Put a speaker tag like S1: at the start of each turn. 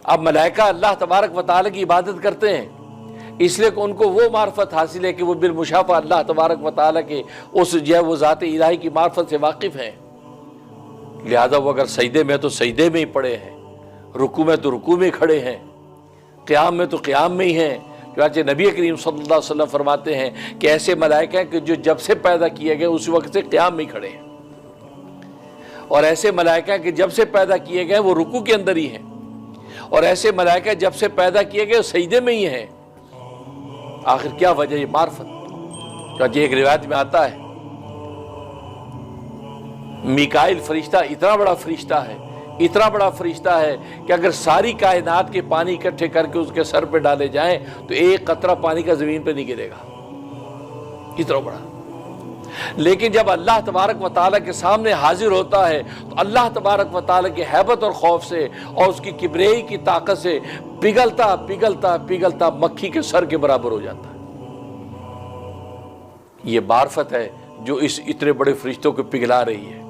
S1: اب ملائکہ اللہ تبارک و تعالیٰ کی عبادت کرتے ہیں اس لیے کہ ان کو وہ معرفت حاصل ہے کہ وہ بالمشافہ اللہ تبارک و تعالیٰ کے اس جو ہے وہ ذات الہی کی معرفت سے واقف ہیں، لہذا وہ اگر سجدے میں تو سجدے میں ہی پڑے ہیں، رکوع میں تو رکوع میں کھڑے ہیں، قیام میں تو قیام میں ہی ہیں۔ چنانچہ نبی کریم صلی اللہ علیہ وسلم فرماتے ہیں کہ ایسے ملائکہ ہیں کہ جو جب سے پیدا کیے گئے اس وقت سے قیام میں ہی کھڑے ہیں، اور ایسے ملائکہ ہیں کہ جب سے پیدا کیے گئے وہ رکوع کے اندر ہی ہیں، اور ایسے ملائکہ جب سے پیدا کیے گئے سجدے میں ہی ہیں۔ آخر کیا وجہ؟ یہ معرفت۔ چنانچہ ایک روایت میں آتا ہے میکائیل فرشتہ اتنا بڑا فرشتہ ہے، اتنا بڑا فرشتہ ہے کہ اگر ساری کائنات کے پانی اکٹھے کر کے اس کے سر پہ ڈالے جائیں تو ایک قطرہ پانی کا زمین پہ نہیں گرے گا، اتنا بڑا۔ لیکن جب اللہ تبارک و تعالیٰ کے سامنے حاضر ہوتا ہے تو اللہ تبارک و تعالیٰ کی ہیبت اور خوف سے اور اس کی کبریائی کی طاقت سے پگھلتا پگھلتا پگھلتا مکھی کے سر کے برابر ہو جاتا ہے۔ یہ معرفت ہے جو اس اتنے بڑے فرشتوں کو پگھلا رہی ہے۔